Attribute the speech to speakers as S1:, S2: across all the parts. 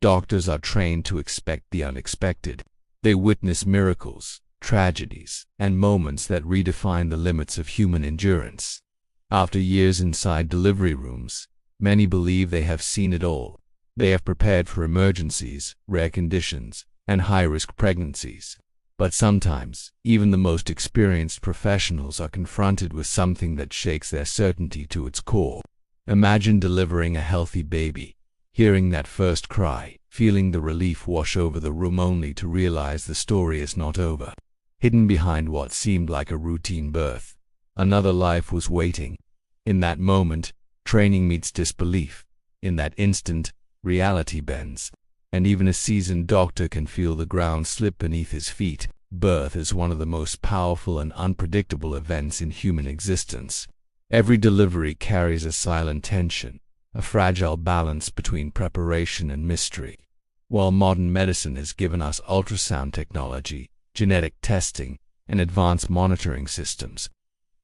S1: Doctors are trained to expect the unexpected. They witness miracles, tragedies, and moments that redefine the limits of human endurance. After years inside delivery rooms, many believe they have seen it all. They have prepared for emergencies, rare conditions, and high-risk pregnancies. But sometimes, even the most experienced professionals are confronted with something that shakes their certainty to its core. Imagine delivering a healthy baby, hearing that first cry, feeling the relief wash over the room only to realize the story is not over. Hidden behind what seemed like a routine birth, another life was waiting. In that moment, training meets disbelief. In that instant, reality bends. And even a seasoned doctor can feel the ground slip beneath his feet. Birth is one of the most powerful and unpredictable events in human existence. Every delivery carries a silent tension, a fragile balance between preparation and mystery. While modern medicine has given us ultrasound technology, genetic testing, and advanced monitoring systems,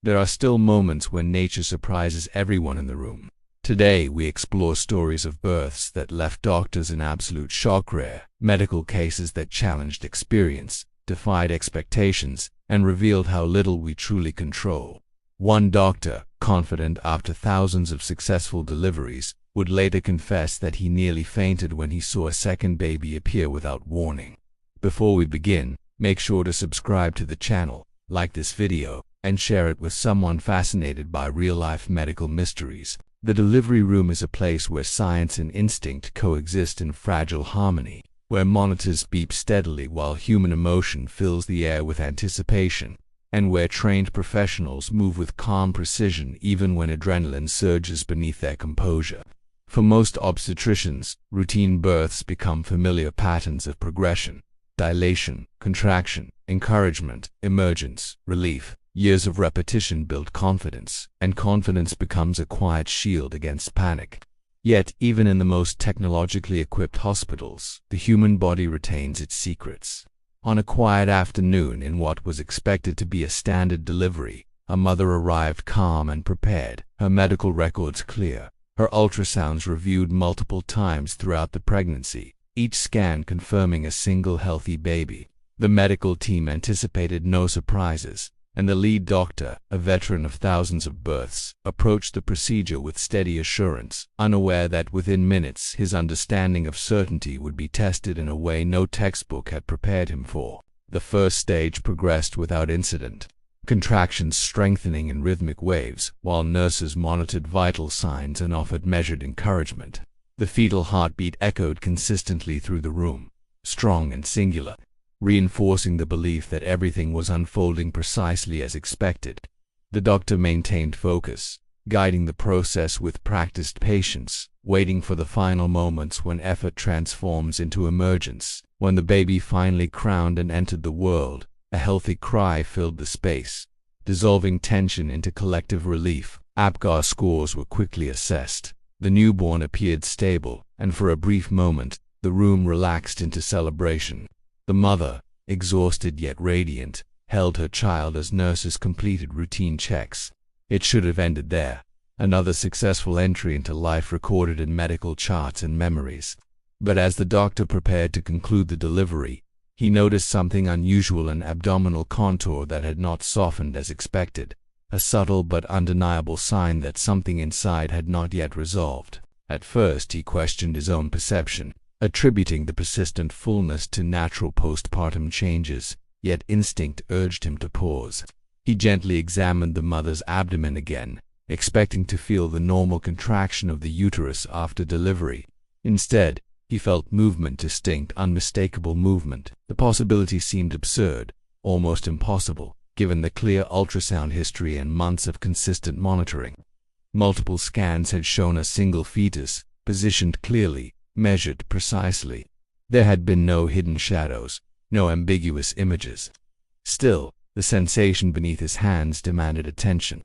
S1: there are still moments when nature surprises everyone in the room. Today, we explore stories of births that left doctors in absolute shock, rare medical cases that challenged experience, defied expectations, and revealed how little we truly control. One doctor, confident after thousands of successful deliveries, would later confess that he nearly fainted when he saw a second baby appear without warning. Before we begin, make sure to subscribe to the channel, like this video, and share it with someone fascinated by real-life medical mysteries. The delivery room is a place where science and instinct coexist in fragile harmony, where monitors beep steadily while human emotion fills the air with anticipation, and where trained professionals move with calm precision even when adrenaline surges beneath their composure. For most obstetricians, routine births become familiar patterns of progression: dilation, contraction, encouragement, emergence, relief. Years of repetition build confidence, and confidence becomes a quiet shield against panic. Yet, even in the most technologically equipped hospitals, the human body retains its secrets. On a quiet afternoon in what was expected to be a standard delivery, a mother arrived calm and prepared, her medical records clear, her ultrasounds reviewed multiple times throughout the pregnancy, each scan confirming a single healthy baby. The medical team anticipated no surprises, and the lead doctor, a veteran of thousands of births, approached the procedure with steady assurance, unaware that within minutes his understanding of certainty would be tested in a way no textbook had prepared him for. The first stage progressed without incident, contractions strengthening in rhythmic waves, while nurses monitored vital signs and offered measured encouragement. The fetal heartbeat echoed consistently through the room, strong and singular, reinforcing the belief that everything was unfolding precisely as expected. The doctor maintained focus, guiding the process with practiced patience, waiting for the final moments when effort transforms into emergence. When the baby finally crowned and entered the world, a healthy cry filled the space, dissolving tension into collective relief. APGAR scores were quickly assessed. The newborn appeared stable, and for a brief moment, the room relaxed into celebration. The mother, exhausted yet radiant, held her child as nurses completed routine checks. It should have ended there, another successful entry into life recorded in medical charts and memories. But as the doctor prepared to conclude the delivery, he noticed something unusual: an abdominal contour that had not softened as expected, a subtle but undeniable sign that something inside had not yet resolved. At first he questioned his own perception, attributing the persistent fullness to natural postpartum changes, yet instinct urged him to pause. He gently examined the mother's abdomen again, expecting to feel the normal contraction of the uterus after delivery. Instead, he felt movement, distinct, unmistakable movement. The possibility seemed absurd, almost impossible, given the clear ultrasound history and months of consistent monitoring. Multiple scans had shown a single fetus, positioned clearly, measured precisely. There had been no hidden shadows, no ambiguous images. Still, the sensation beneath his hands demanded attention.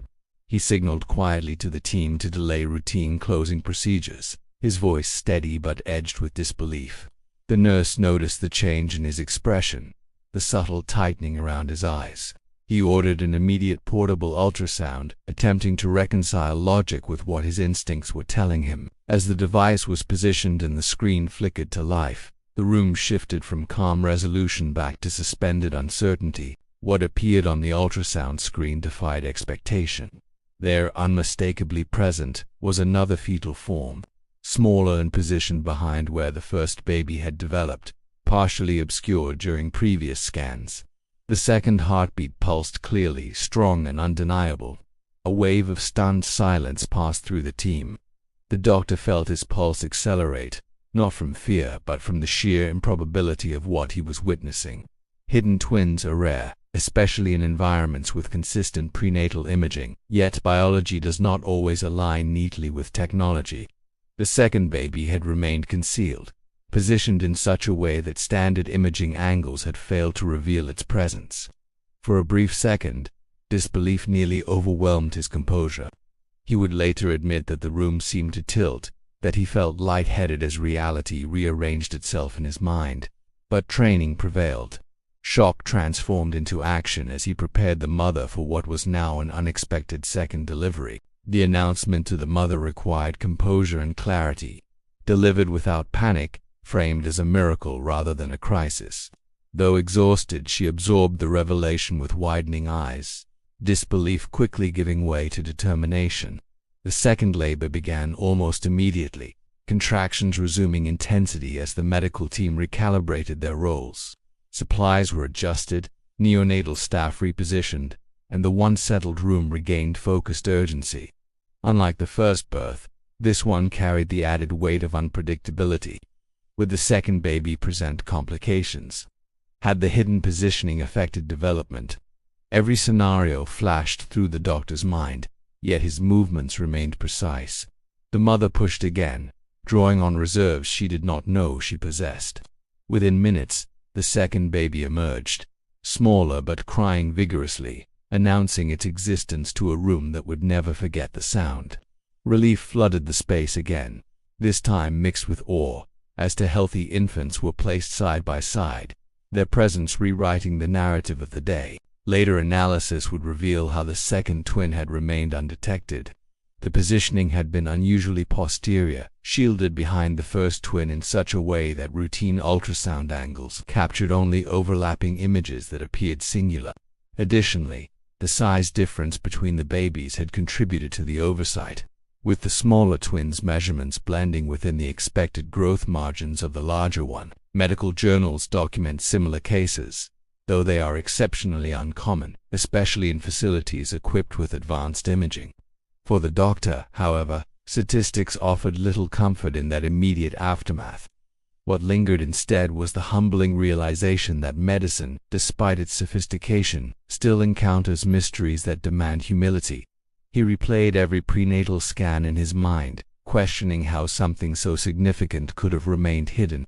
S1: He signaled quietly to the team to delay routine closing procedures, his voice steady but edged with disbelief. The nurse noticed the change in his expression, the subtle tightening around his eyes. He He ordered an immediate portable ultrasound, attempting to reconcile logic with what his instincts were telling him. As the device was positioned and the screen flickered to life, the room shifted from calm resolution back to suspended uncertainty. What appeared on the ultrasound screen defied expectation. There, unmistakably present, was another fetal form, smaller and positioned behind where the first baby had developed, partially obscured during previous scans. The second heartbeat pulsed clearly, strong and undeniable. A wave of stunned silence passed through the team. The doctor felt his pulse accelerate, not from fear but from the sheer improbability of what he was witnessing. Hidden twins are rare, especially in environments with consistent prenatal imaging, yet biology does not always align neatly with technology. The second baby had remained concealed, positioned in such a way that standard imaging angles had failed to reveal its presence. For a brief second, disbelief nearly overwhelmed his composure. He would later admit that the room seemed to tilt, that he felt lightheaded as reality rearranged itself in his mind. But training prevailed. Shock transformed into action as he prepared the mother for what was now an unexpected second delivery. The announcement to the mother required composure and clarity, delivered without panic, framed as a miracle rather than a crisis. Though exhausted, she absorbed the revelation with widening eyes, disbelief quickly giving way to determination. The second labor began almost immediately, contractions resuming intensity as the medical team recalibrated their roles. Supplies were adjusted, neonatal staff repositioned, and the once settled room regained focused urgency. Unlike the first birth, this one carried the added weight of unpredictability. Would the second baby present complications? Had the hidden positioning affected development? Every scenario flashed through the doctor's mind, yet his movements remained precise. The mother pushed again, drawing on reserves she did not know she possessed. Within minutes, the second baby emerged, smaller but crying vigorously, announcing its existence to a room that would never forget the sound. Relief flooded the space again, this time mixed with awe, as two healthy infants were placed side by side, their presence rewriting the narrative of the day. Later analysis would reveal how the second twin had remained undetected. The positioning had been unusually posterior, shielded behind the first twin in such a way that routine ultrasound angles captured only overlapping images that appeared singular. Additionally, the size difference between the babies had contributed to the oversight, with the smaller twins' measurements blending within the expected growth margins of the larger one. Medical journals document similar cases, though they are exceptionally uncommon, especially in facilities equipped with advanced imaging. For the doctor, however, statistics offered little comfort in that immediate aftermath. What lingered instead was the humbling realization that medicine, despite its sophistication, still encounters mysteries that demand humility. He replayed every prenatal scan in his mind, questioning how something so significant could have remained hidden.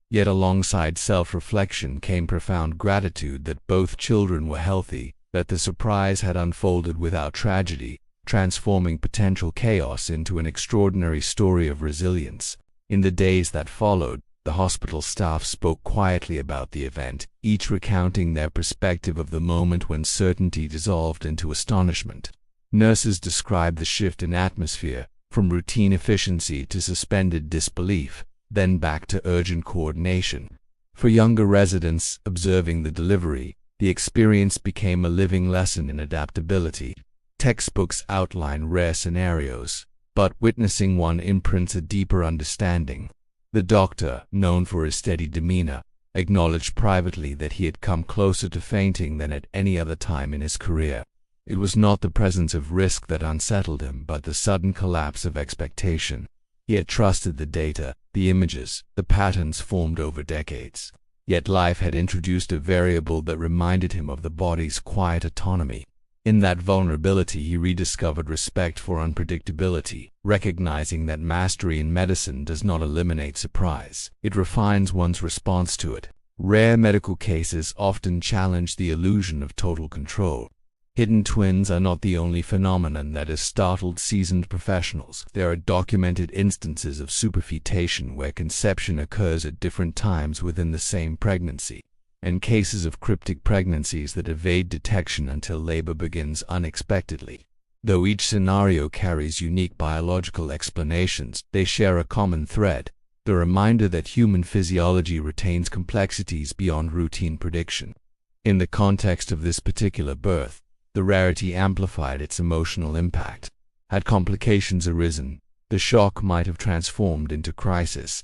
S1: Yet alongside self-reflection came profound gratitude that both children were healthy, that the surprise had unfolded without tragedy, transforming potential chaos into an extraordinary story of resilience. In the days that followed, the hospital staff spoke quietly about the event, each recounting their perspective of the moment when certainty dissolved into astonishment. Nurses described the shift in atmosphere, from routine efficiency to suspended disbelief, then back to urgent coordination. For younger residents observing the delivery, the experience became a living lesson in adaptability. Textbooks outline rare scenarios, but witnessing one imprints a deeper understanding. The doctor, known for his steady demeanor, acknowledged privately that he had come closer to fainting than at any other time in his career. It was not the presence of risk that unsettled him, but the sudden collapse of expectation. He had trusted the data, the images, the patterns formed over decades. Yet life had introduced a variable that reminded him of the body's quiet autonomy. In that vulnerability he rediscovered respect for unpredictability, recognizing that mastery in medicine does not eliminate surprise. It refines one's response to it. Rare medical cases often challenge the illusion of total control. Hidden twins are not the only phenomenon that has startled seasoned professionals. There are documented instances of superfetation where conception occurs at different times within the same pregnancy. and cases of cryptic pregnancies that evade detection until labor begins unexpectedly. Though each scenario carries unique biological explanations, they share a common thread: the reminder that human physiology retains complexities beyond routine prediction. In the context of this particular birth, the rarity amplified its emotional impact. Had complications arisen, the shock might have transformed into crisis.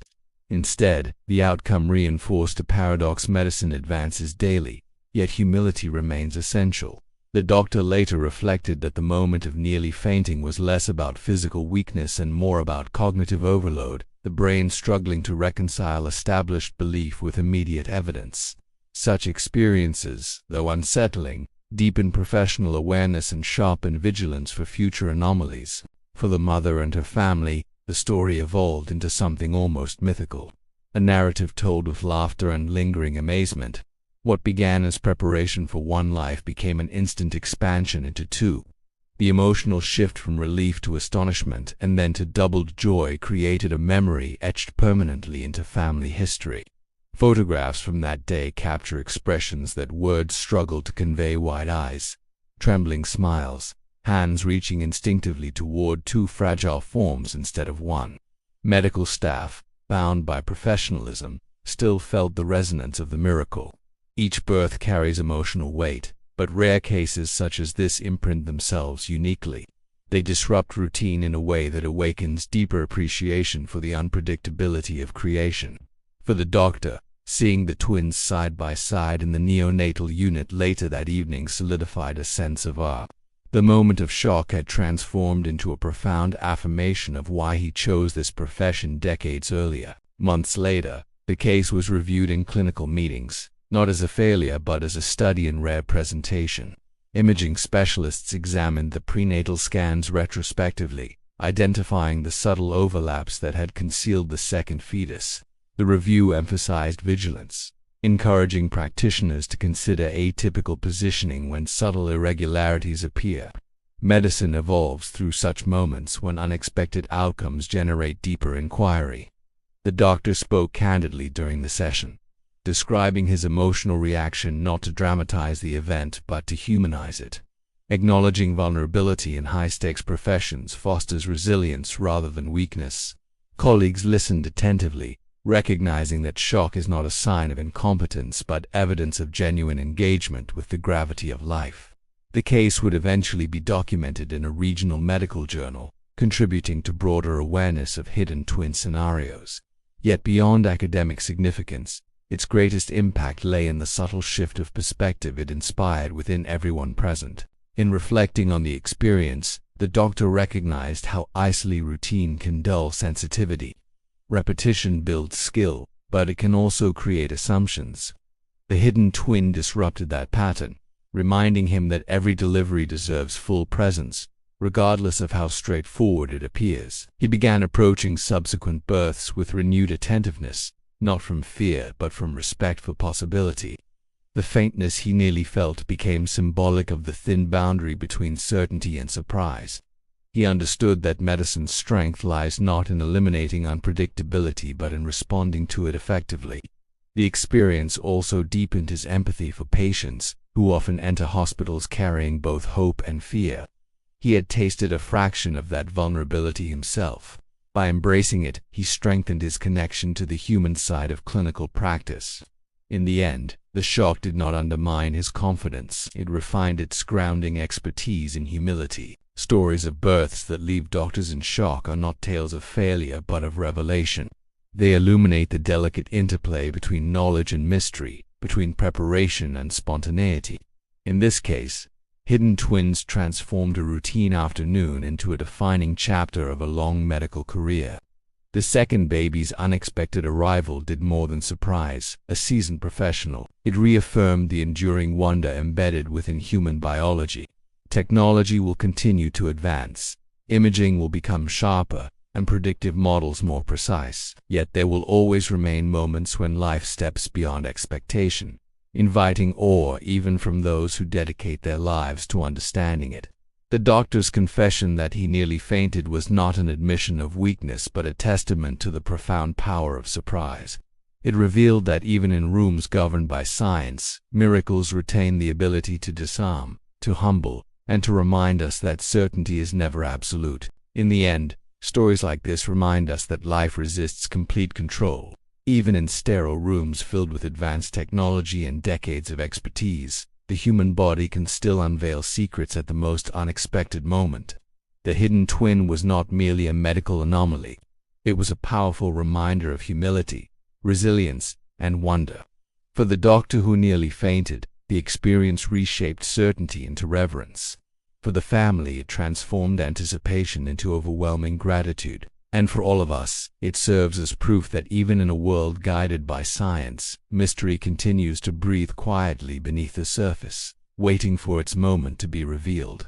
S1: Instead, the outcome reinforced a paradox: medicine advances daily, yet humility remains essential. The doctor later reflected that the moment of nearly fainting was less about physical weakness and more about cognitive overload, the brain struggling to reconcile established belief with immediate evidence. Such experiences, though unsettling, deepen professional awareness and sharpen vigilance for future anomalies. For the mother and her family, the story evolved into something almost mythical, a narrative told with laughter and lingering amazement. What began as preparation for one life became an instant expansion into two. The emotional shift from relief to astonishment and then to doubled joy created a memory etched permanently into family history. Photographs from that day capture expressions that words struggle to convey: wide eyes, trembling smiles, hands reaching instinctively toward two fragile forms instead of one. Medical staff, bound by professionalism, still felt the resonance of the miracle. Each birth carries emotional weight, but rare cases such as this imprint themselves uniquely. They disrupt routine in a way that awakens deeper appreciation for the unpredictability of creation. For the doctor, seeing the twins side by side in the neonatal unit later that evening solidified a sense of awe. The moment of shock had transformed into a profound affirmation of why he chose this profession decades earlier. Months later, the case was reviewed in clinical meetings, not as a failure but as a study in rare presentation. Imaging specialists examined the prenatal scans retrospectively, identifying the subtle overlaps that had concealed the second fetus. The review emphasized vigilance, encouraging practitioners to consider atypical positioning when subtle irregularities appear. Medicine evolves through such moments when unexpected outcomes generate deeper inquiry. The doctor spoke candidly during the session, describing his emotional reaction not to dramatize the event but to humanize it. Acknowledging vulnerability in high-stakes professions fosters resilience rather than weakness. Colleagues listened attentively, recognizing that shock is not a sign of incompetence but evidence of genuine engagement with the gravity of life. The case would eventually be documented in a regional medical journal, contributing to broader awareness of hidden twin scenarios. Yet beyond academic significance, its greatest impact lay in the subtle shift of perspective it inspired within everyone present. In reflecting on the experience, the doctor recognized how easily routine can dull sensitivity. Repetition builds skill, but it can also create assumptions. The hidden twin disrupted that pattern, reminding him that every delivery deserves full presence, regardless of how straightforward it appears. He began approaching subsequent births with renewed attentiveness, not from fear but from respect for possibility. The faintness he nearly felt became symbolic of the thin boundary between certainty and surprise. He understood that medicine's strength lies not in eliminating unpredictability but in responding to it effectively. The experience also deepened his empathy for patients, who often enter hospitals carrying both hope and fear. He had tasted a fraction of that vulnerability himself. By embracing it, he strengthened his connection to the human side of clinical practice. In the end, the shock did not undermine his confidence. It refined its grounding expertise in humility. Stories of births that leave doctors in shock are not tales of failure but of revelation. They illuminate the delicate interplay between knowledge and mystery, between preparation and spontaneity. In this case, hidden twins transformed a routine afternoon into a defining chapter of a long medical career. The second baby's unexpected arrival did more than surprise a seasoned professional. It reaffirmed the enduring wonder embedded within human biology. Technology will continue to advance, imaging will become sharper, and predictive models more precise. Yet there will always remain moments when life steps beyond expectation, inviting awe even from those who dedicate their lives to understanding it. The doctor's confession that he nearly fainted was not an admission of weakness but a testament to the profound power of surprise. It revealed that even in rooms governed by science, miracles retain the ability to disarm, to humble, and to remind us that certainty is never absolute. In the end, stories like this remind us that life resists complete control. Even in sterile rooms filled with advanced technology and decades of expertise, the human body can still unveil secrets at the most unexpected moment. The hidden twin was not merely a medical anomaly. It was a powerful reminder of humility, resilience, and wonder. For the doctor who nearly fainted, the experience reshaped certainty into reverence. For the family, it transformed anticipation into overwhelming gratitude. And for all of us, it serves as proof that even in a world guided by science, mystery continues to breathe quietly beneath the surface, waiting for its moment to be revealed.